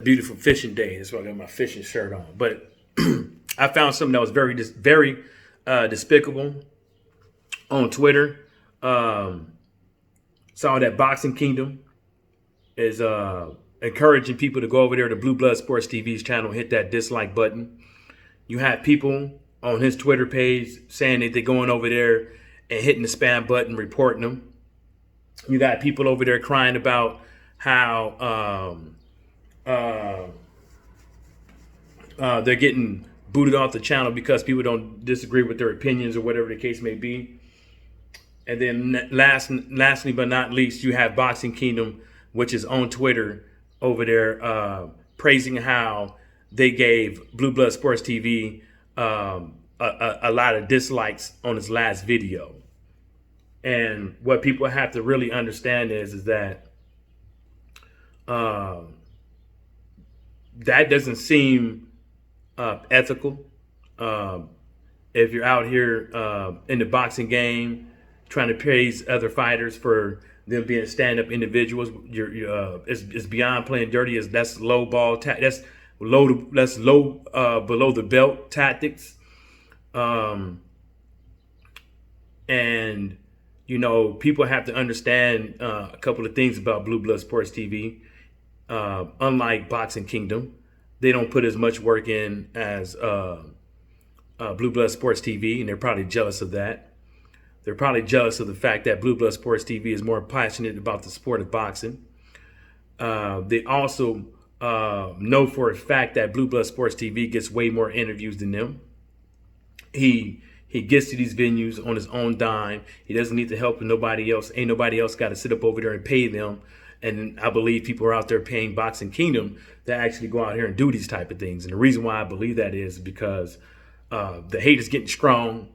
Beautiful fishing day. That's why I got my fishing shirt on. But I found something that was very despicable on Twitter. Um, Saw that Boxing Kingdom is encouraging people to go over there to Blue Blood Sports TV's channel, hit that dislike button. You have people on his Twitter page saying that they're going over there and hitting the spam button, reporting them. You got people over there crying about how they're getting booted off the channel because people don't disagree with their opinions or whatever the case may be. And then lastly but not least, you have Boxing Kingdom, which is on Twitter over there, praising how they gave Blue Blood Sports TV a lot of dislikes on his last video. And what people have to really understand is that that doesn't seem ethical. If you're out here in the boxing game trying to praise other fighters for them being stand-up individuals, it's beyond playing dirty. That's low ball that's low below the belt tactics. And people have to understand a couple of things about Blue Blood Sports TV. Unlike Boxing Kingdom, they don't put as much work in as Blue Blood Sports TV, and they're probably jealous of that. They're probably jealous of the fact that Blue Blood Sports TV is more passionate about the sport of boxing. They also know for a fact that Blue Blood Sports TV gets way more interviews than them. He gets to these venues on his own dime. He doesn't need the help of nobody else. Ain't nobody else got to sit up over there and pay them. And I believe people are out there paying Boxing Kingdom to actually go out here and do these type of things. And the reason why I believe that is because the hate is getting strong.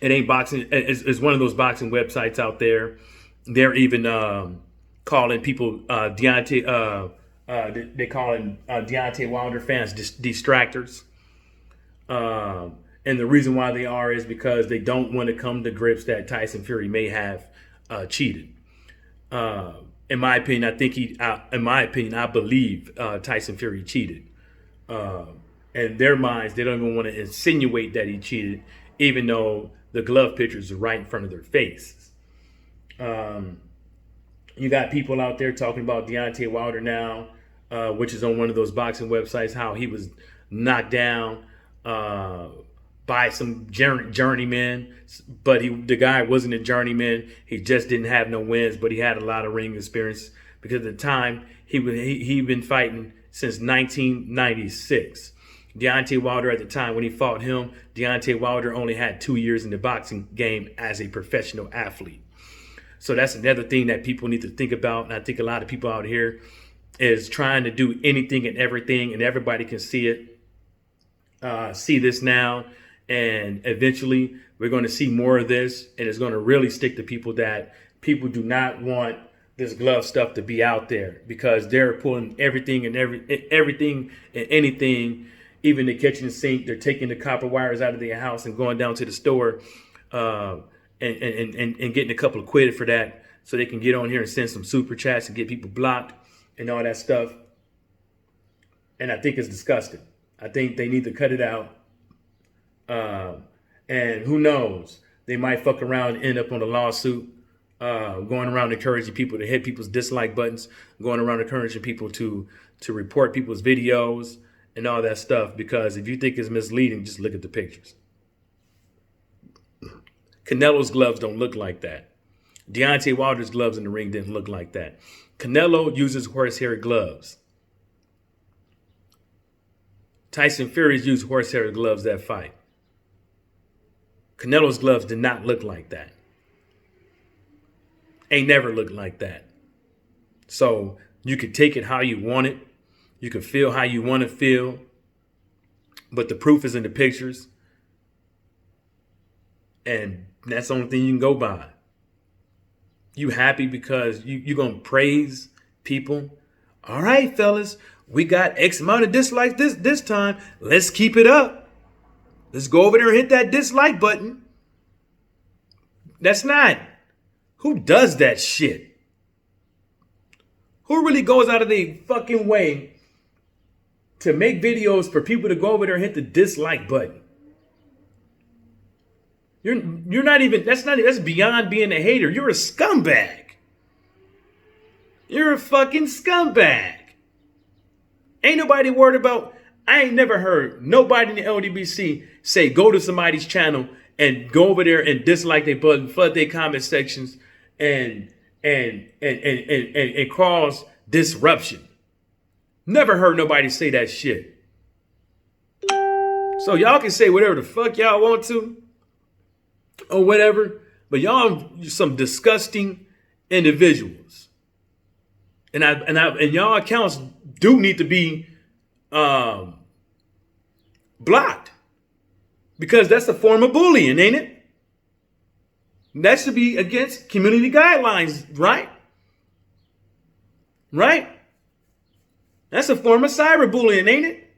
It ain't boxing. It's one of those boxing websites out there. They're even calling people Deontay. They calling Deontay Wilder fans distractors. And the reason why they are is because they don't want to come to grips that Tyson Fury may have cheated. In my opinion, I believe Tyson Fury cheated. In their minds, they don't even want to insinuate that he cheated, even though the glove pictures are right in front of their faces. You got people out there talking about Deontay Wilder now, which is on one of those boxing websites, how he was knocked down by some journeyman, but the guy wasn't a journeyman. He just didn't have no wins, but he had a lot of ring experience because at the time he'd been fighting since 1996. Deontay Wilder at the time when he fought him, Deontay Wilder only had 2 years in the boxing game as a professional athlete. So that's another thing that people need to think about. And I think a lot of people out here is trying to do anything and everything, and everybody can see it. See this now, and eventually we're going to see more of this, and it's going to really stick to people that people do not want this glove stuff to be out there because they're pulling everything and everything and anything, even the kitchen sink. They're taking the copper wires out of their house and going down to the store and getting a couple of quid for that so they can get on here and send some super chats and get people blocked and all that stuff. And I think it's disgusting. I think they need to cut it out. And who knows, they might fuck around and end up on a lawsuit, going around encouraging people to hit people's dislike buttons, going around encouraging people to report people's videos and all that stuff. Because if you think it's misleading, just look at the pictures. Canelo's gloves don't look like that. Deontay Wilder's gloves in the ring didn't look like that. Canelo uses horsehair gloves. Tyson Fury's used horsehair gloves that fight. Canelo's gloves did not look like that. Ain't never looked like that. So you could take it how you want it. You can feel how you want to feel. But the proof is in the pictures. And that's the only thing you can go by. You happy because you're going to praise people? All right, fellas. We got X amount of dislikes this time. Let's keep it up. Let's go over there and hit that dislike button. That's not. Who does that shit? Who really goes out of their fucking way to make videos for people to go over there and hit the dislike button? You're not even, that's beyond being a hater. You're a scumbag. You're a fucking scumbag. Ain't nobody worried about, I ain't never heard nobody in the LDBC say go to somebody's channel and go over there and dislike their button, flood their comment sections and cause disruption. Never heard nobody say that shit. So y'all can say whatever the fuck y'all want to or whatever, but y'all some disgusting individuals. And y'all accounts do need to be blocked, because that's a form of bullying, ain't it? That should be against community guidelines, right? Right? That's a form of cyberbullying, ain't it?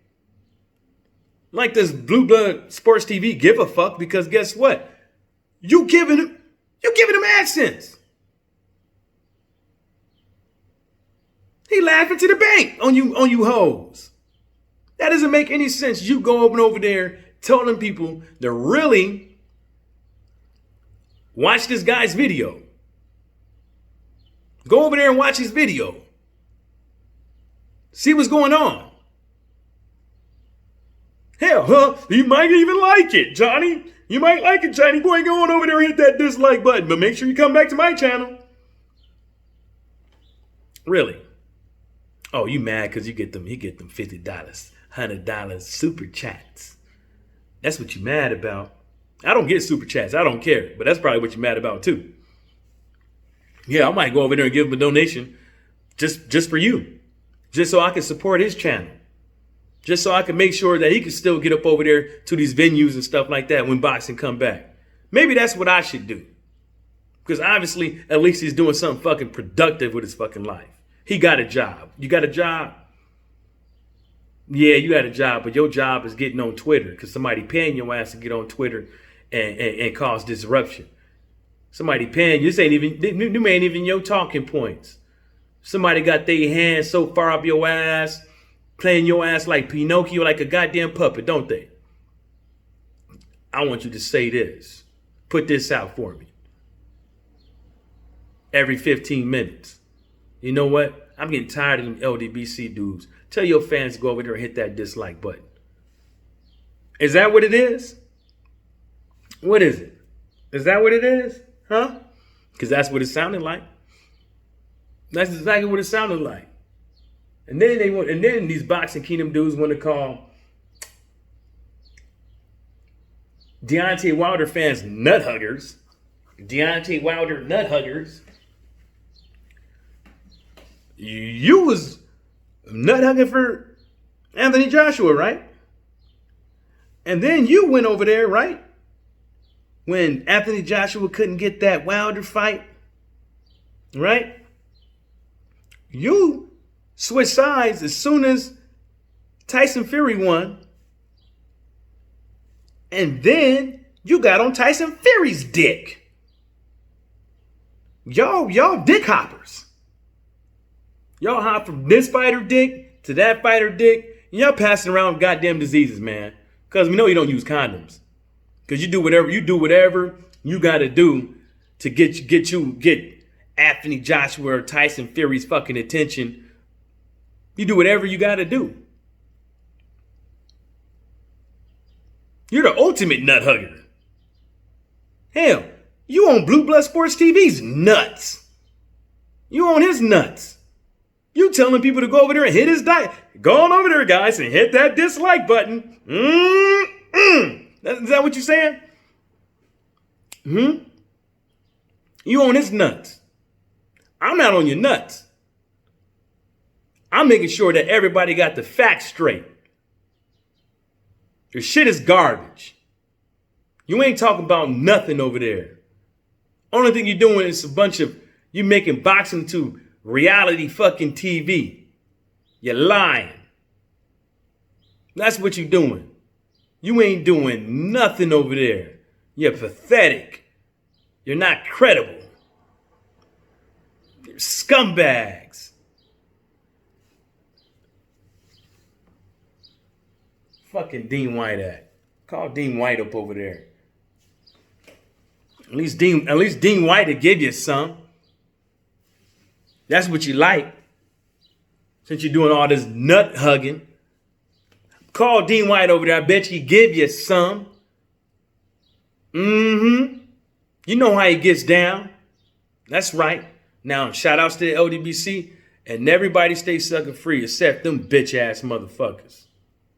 Like this Blue Blood Sports TV give a fuck, because guess what? You giving them AdSense. He laughing to the bank on you hoes. That doesn't make any sense. You go over there telling people to really watch this guy's video. Go over there and watch his video. See what's going on. Hell, you might even like it, Johnny. You might like it, Johnny. Boy, go on over there and hit that dislike button. But make sure you come back to my channel. Really? Oh, you mad because you get them $50, $100 super chats. That's what you mad about. I don't get super chats. I don't care. But that's probably what you're mad about too. Yeah, I might go over there and give him a donation just for you. Just so I can support his channel. Just so I can make sure that he can still get up over there to these venues and stuff like that when boxing come back. Maybe that's what I should do. Because obviously, at least he's doing something fucking productive with his fucking life. He got a job. You got a job? Yeah, you got a job, but your job is getting on Twitter because somebody paying your ass to get on Twitter and cause disruption. Somebody paying you. This ain't even your talking points. Somebody got their hands so far up your ass, playing your ass like Pinocchio, like a goddamn puppet, don't they? I want you to say this. Put this out for me. Every 15 minutes. You know what? I'm getting tired of them Ldbc dudes. Tell your fans to go over there and hit that dislike button. Is that what it is? What is it? Is that what it is? Huh? Because that's what it sounded like. That's exactly what it sounded like. And then these Boxing Kingdom dudes want to call Deontay Wilder fans nut huggers. Deontay Wilder nut huggers. You was nut hugging for Anthony Joshua, right? And then you went over there, right? When Anthony Joshua couldn't get that Wilder fight, right? You switched sides as soon as Tyson Fury won. And then you got on Tyson Fury's dick. Y'all dick hoppers. Y'all hop from this fighter dick to that fighter dick. And y'all passing around goddamn diseases, man. Because we know you don't use condoms. Because you do whatever you got to do to get Anthony Joshua or Tyson Fury's fucking attention. You do whatever you got to do. You're the ultimate nut hugger. Hell, you on Blue Blood Sports TV's nuts. You on his nuts. You telling people to go over there and hit his diet. Go on over there, guys, and hit that dislike button. Is that what you're saying? You on his nuts. I'm not on your nuts. I'm making sure that everybody got the facts straight. Your shit is garbage. You ain't talking about nothing over there. Only thing you're doing is you making boxing to reality fucking TV. You're lying. That's what you're doing. You ain't doing nothing over there. You're pathetic. You're not credible. You're scumbags. Fucking Dean White at? Call Dean White up over there. At least Dean White will give you some. That's what you like. Since you're doing all this nut hugging. Call Dean White over there. I bet he give you some. Mm-hmm. You know how he gets down. That's right. Now, shout outs to the Ldbc. And everybody stay sucker free except them bitch ass motherfuckers.